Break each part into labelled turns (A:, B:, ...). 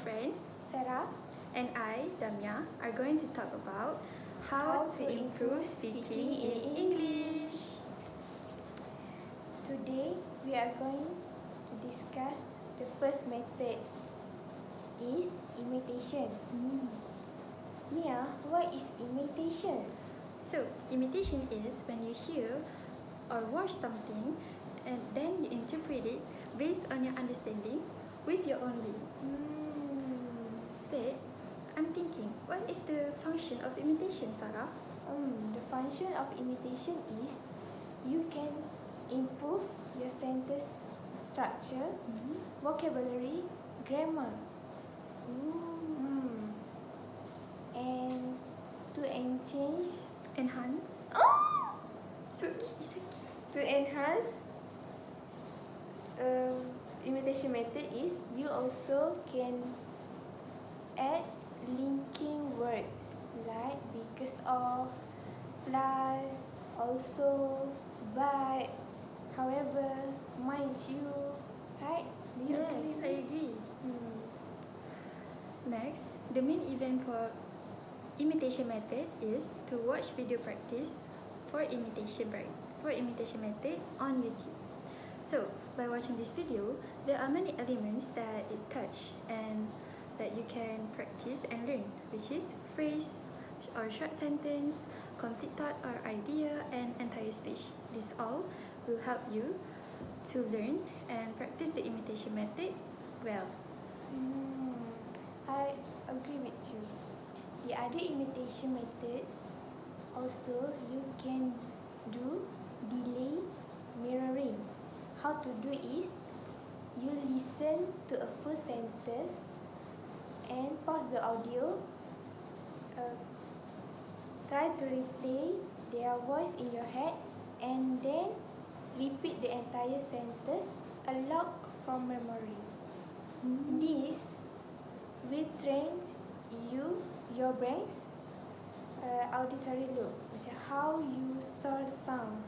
A: friend
B: Sarah,
A: and I, Damia, are going to talk about how to improve speaking in English.
B: today we are going to discuss the first method is imitation. Mia, what is imitation?
A: So, imitation is when you hear or watch something and then you interpret it based on your understanding with your own way. But I'm thinking, what is the function of imitation, Sarah?
B: The function of imitation is you can improve your sentence structure, vocabulary, grammar. And to
A: Enhance.
B: to,
A: It's okay.
B: to enhance imitation method is you also can add linking words like because of, plus, also, but, however, mind you, right? Do you agree with
A: Yes, I
B: me?
A: agree. Next, the main event for imitation method is to watch video practice for imitation method on YouTube. So, by watching this video, there are many elements that it touch and that you can practice and learn, which is phrase or short sentence, complete thought or idea, and entire speech. This all will help you to learn and practice the imitation method well.
B: I agree with you. The other imitation method also you can do delay mirroring. How to do is you listen to a full sentence and pause the audio. Try to replay their voice in your head and then repeat the entire sentence aloud from memory. This will train your brain's auditory lobe, macam how you store sounds.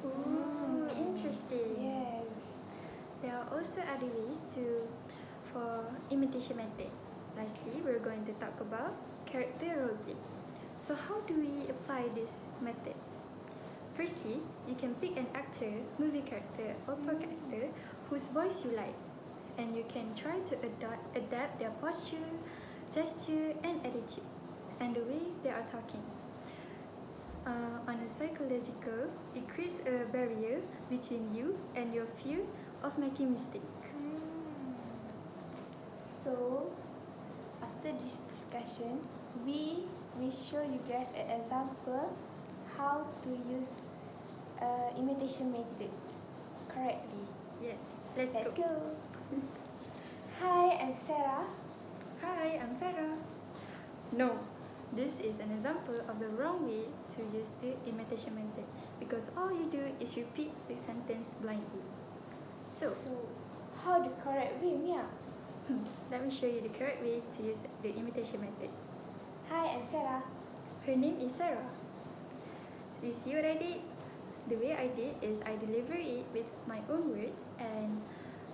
A: Ooh, interesting.
B: Yes.
A: There are also other ways for imitation method. Lastly, we're going to talk about character roleplay. So how do we apply this method? Firstly, you can pick an actor, movie character, or podcaster whose voice you like, and you can try to adapt their posture, gesture, and attitude, and the way they are talking. On a psychological, it creates a barrier between you and your fear of making mistake.
B: So, after this discussion, we will show you guys an example how to use imitation methods correctly.
A: Yes, let's
B: Let's
A: go.
B: go. Hi, I'm Sarah.
A: Hi, I'm Sarah. No, this is an example of the wrong way to use the imitation method because all you do is repeat the sentence blindly. So,
B: How the correct way, Mia?
A: let me show you the correct way to use the imitation method.
B: Hi, I'm Sarah.
A: Her name is Sarah. You see what I did? The way I did is I deliver it with my own words and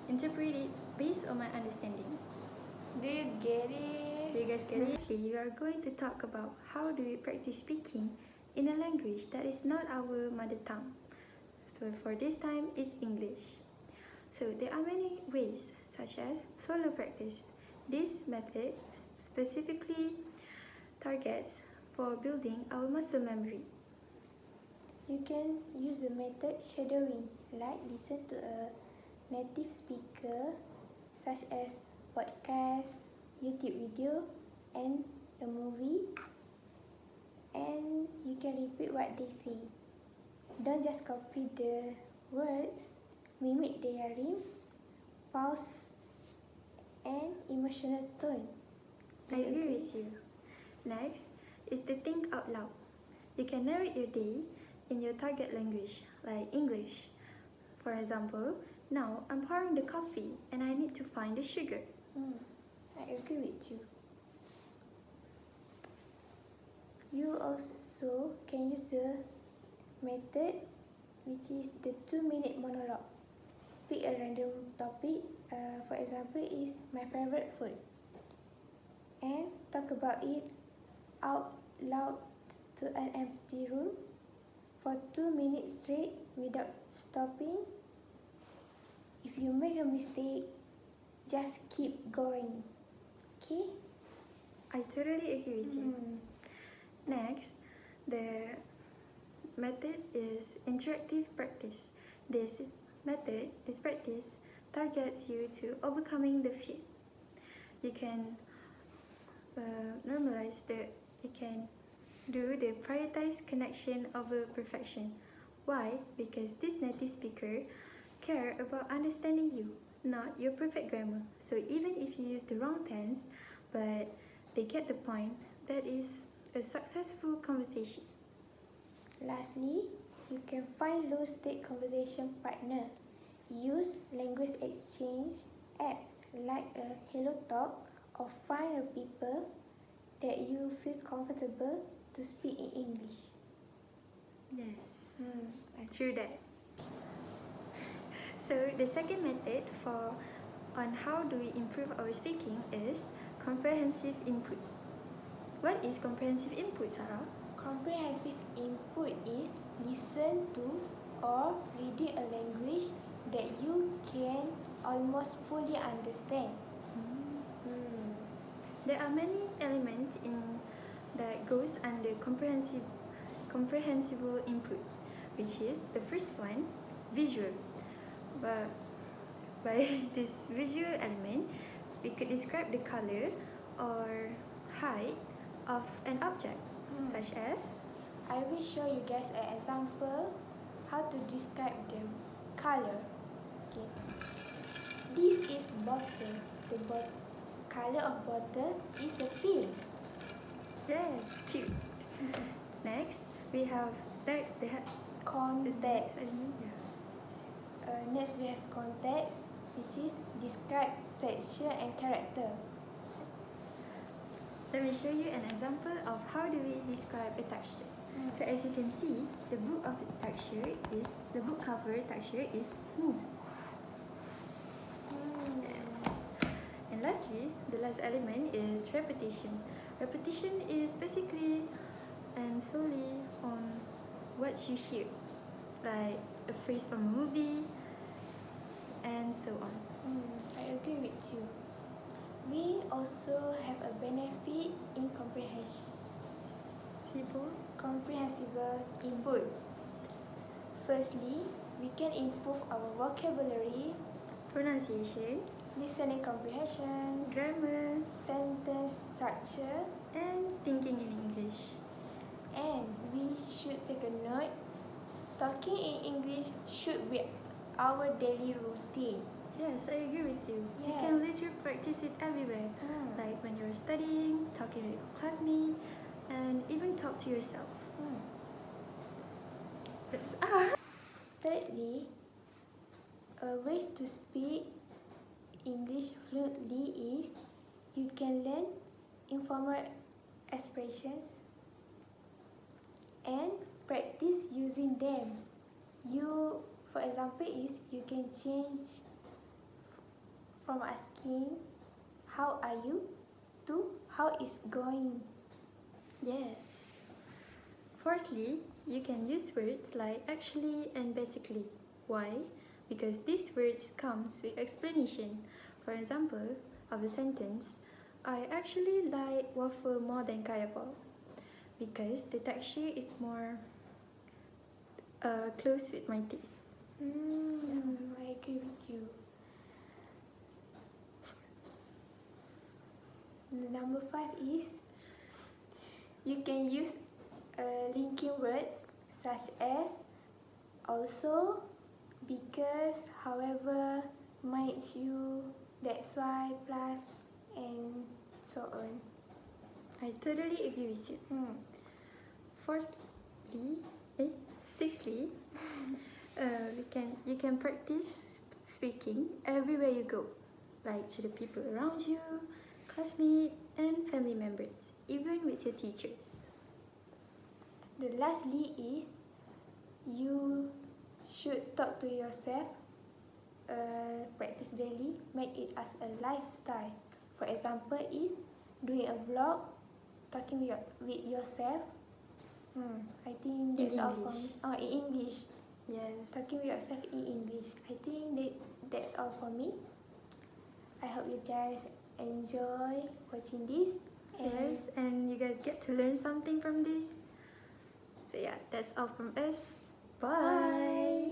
A: interpret it based on my understanding.
B: Do you get it?
A: Do you guys get it? Lastly, we are going to talk about how do we practice speaking in a language that is not our mother tongue. So for this time, it's English. So there are many ways, such as solo practice. This method specifically targets for building our muscle memory.
B: You can use the method shadowing, like listen to a native speaker, such as podcast, YouTube video, and a movie, and you can repeat what they say. Don't just copy the words, mimic their rhyme, pause, and emotional tone.
A: I agree with you. Next is to think out loud. You can narrate your day in your target language, like English. For example, now I'm pouring the coffee and I need to find the sugar.
B: I agree with you. You also can use the method which is the 2-minute monologue. Pick a random topic, for example is my favorite food. and talk about it out loud to an empty room for 2 minutes straight without stopping. If you make a mistake, just keep going. Okay?
A: I totally agree with you. Next, the method is interactive practice. This practice targets you to overcoming the fear. You can you can do the prioritize connection over perfection. Why? Because this native speaker care about understanding you, not your perfect grammar. So even if you use the wrong tense, but they get the point, that is a successful conversation.
B: Lastly, you can find low-stake conversation partner. Use language exchange apps like a HelloTalk or find a people that you feel comfortable to speak in English.
A: Yes, true that. So the second method on how do we improve our speaking is comprehensive input. What is comprehensive input, Sarah?
B: Comprehensive input is listen to or reading a language that you can almost fully understand.
A: There are many elements that goes under comprehensible input, which is the first one, visual. But by this visual element, we could describe the color or height of an object, such as
B: I will show you guys an example how to describe the color. Okay. This is bottle. The color of bottle is a pink.
A: yes, cute. Next, we have
B: Context.
A: Yeah.
B: Next we have context, which is describe texture and character.
A: Let me show you an example of how do we describe a texture. So as you can see, the book cover texture is smooth. Yes. And lastly, the last element is repetition. Repetition is basically and solely on what you hear, like a phrase from a movie, and so on.
B: I agree with you. We also have a benefit in comprehensible input. Firstly, we can improve our vocabulary,
A: Pronunciation,
B: listening comprehension,
A: grammar,
B: sentence structure,
A: and thinking in English.
B: and we should take a note. Talking in English should be our daily routine.
A: Yes, I agree with you. You
B: Yeah.
A: can literally practice it everywhere, like when you're studying, talking with your classmate, and even talk to yourself.
B: Thirdly, ways to speak English fluently is you can learn informal expressions and practice using them. For example, you can change from asking how are you to how is going.
A: Yes. Fourthly, you can use words like actually and basically. Why? Because these words comes with explanation. For example, of a sentence, I actually like waffle more than kaya pao because the texture is more close with my taste.
B: I agree with you. Number 5 is you can use linking words such as also, because, however, might you, that's why, plus, and so on.
A: I totally agree with you. Sixthly, you can practice speaking everywhere you go, like to the people around you, classmates, and family members, even with your teachers.
B: The lastly is you should talk to yourself, practice daily, make it as a lifestyle. For example, is doing a vlog, talking with yourself. I think
A: In
B: that's all for
A: English.
B: me. In English.
A: Yes.
B: Talking with yourself in English. I think that's all for me. I hope you guys enjoy watching this.
A: Yes, and you guys get to learn something from this. So yeah, that's all from us. Bye.